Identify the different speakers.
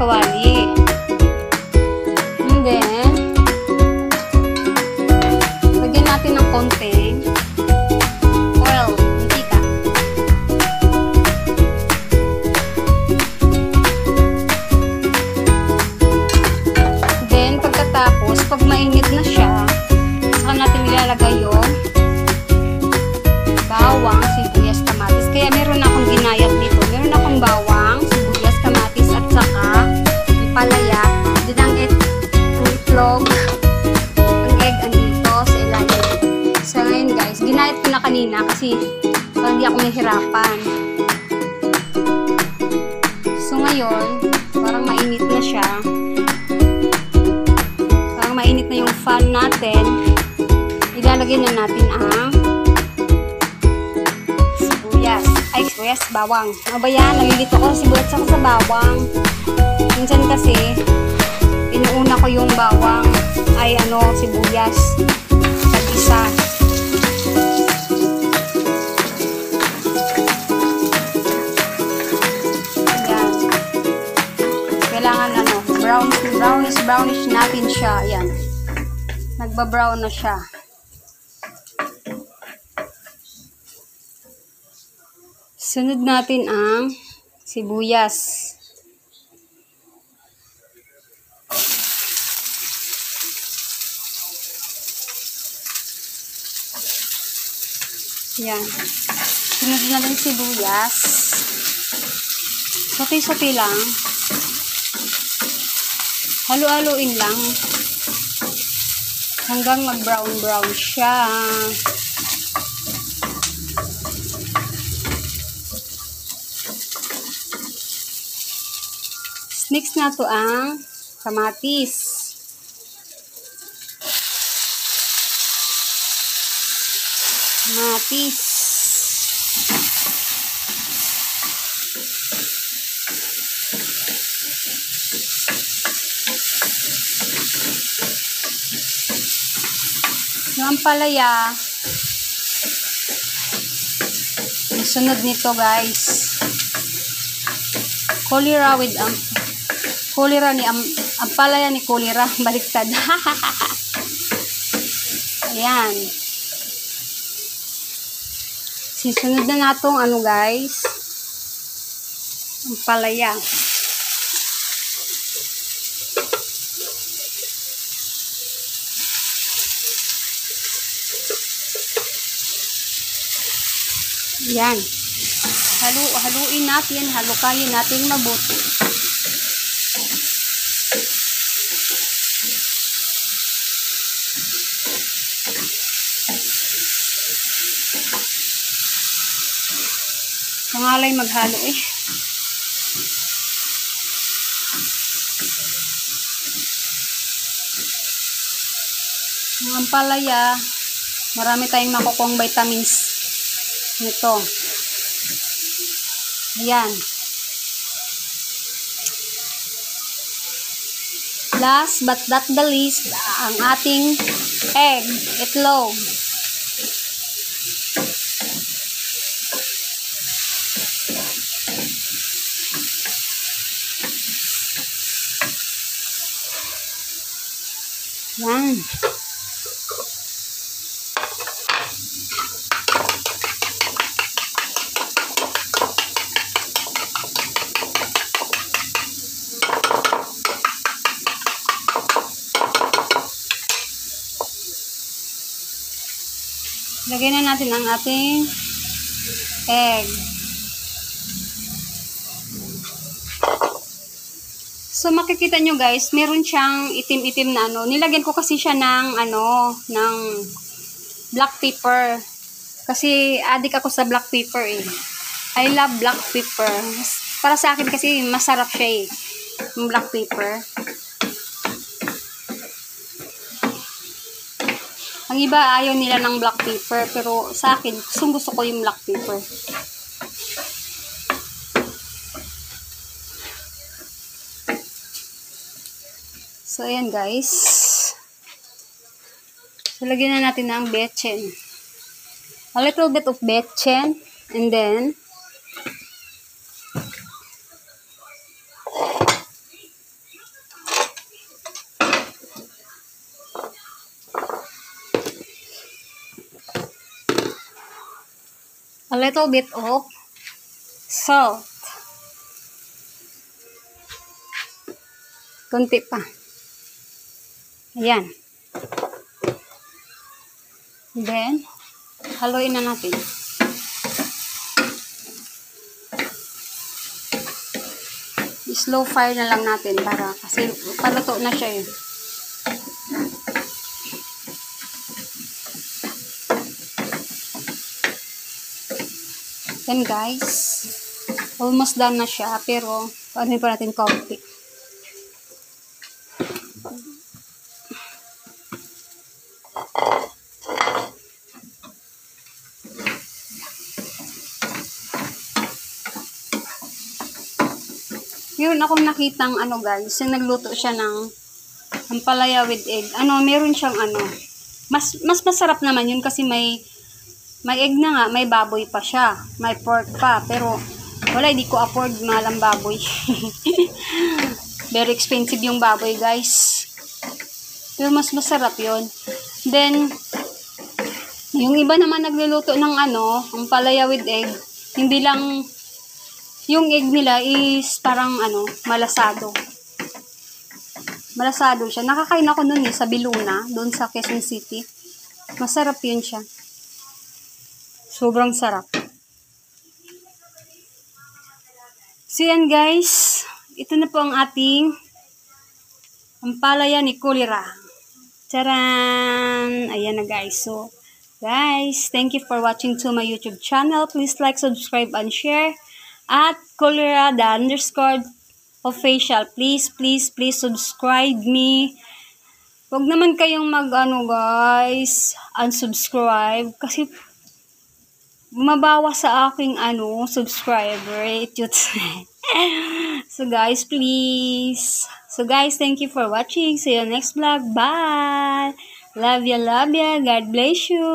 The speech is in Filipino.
Speaker 1: kawali. And then, lagyan natin ng konting oil, mantika. Then, pagkatapos, pag mainit na siya, saka natin ilalagay yung bawang, sibuyas, kamatis. Kaya meron akong ginayat dito. Meron akong bawang, sibuyas, kamatis, at saka yung palaya. Din ang itlog, ang egg, andito sa ilalim. So, ngayon guys, ginayat ko na kanina kasi hindi ako nahihirapan. So, ngayon, parang mainit na siya. Parang mainit na yung fan natin. Ilalagay na natin ang sibuyas, bawang. Ano ba yan? Nalilito ko sa sibuyas at sa bawang. Minsan kasi, inuuna ko yung bawang ay sibuyas. Tag-isa. Ayan. Kailangan brownish natin siya. Ayan. Nagba-brown na siya. Sunod natin ang sibuyas. Yan. Sunod natin sibuyas. Sote-sote lang. Halo-haloin lang. Hanggang mag-brown-brown siya. Next na to ang kamatis. Kamatis. Yung palaya. Yung sunod nito guys. Kolira with kulira ni ampalaya ni kulira baliktad. Ayan. Sisunod na natong guys, ampalaya. Ayan. Haluin natin, halukayin natin mabuti. Pangalay maghalo eh. Ang ampalaya, marami tayong makukuhang vitamins nito. Ayan. Last but not the least, ang ating egg, itlog. Yan. Lagay na natin ang ating egg. So, makikita nyo guys, meron siyang itim-itim na Nilagyan ko kasi siya ng ng black pepper. Kasi adik ako sa black pepper eh. I love black pepper. Para sa akin kasi masarap siya eh. Yung black pepper. Ang iba ayaw nila ng black pepper. Pero sa akin, gusto ko yung black pepper. So, ayan guys. So, lagyan na natin ng betchin. A little bit of betchin. And then, a little bit of salt. Kunti pa. Ayan. Then, haluin na natin. Slow fire na lang natin para kasi paluto na siya yun. Then guys, almost done na siya pero ano pa natin konti. Meron akong nakitang ano guys, yung nagluto siya ng ampalaya with egg. Meron siyang mas masarap naman yun kasi may egg na nga, may baboy pa siya, may pork pa, pero wala, hindi ko afford mahal ang baboy. Very expensive yung baboy guys. Pero mas masarap yun. Then, yung iba naman nagluluto ng ampalaya with egg, hindi lang yung egg nila is parang malasado. Malasado siya. Nakakain ako nun sa Biluna, doon sa Quezon City. Masarap yun siya. Sobrang sarap. So yan guys, ito na po ang ating ampalaya ni Kulira. Charan! Ayan na guys. So, guys, thank you for watching to my YouTube channel. Please like, subscribe, and share. At Kulira_official. Please subscribe me. Huwag naman kayong guys, unsubscribe. Kasi, mabawa sa aking subscriber rate. So guys, please. So guys, thank you for watching. See you next vlog. Bye. Love ya. God bless you.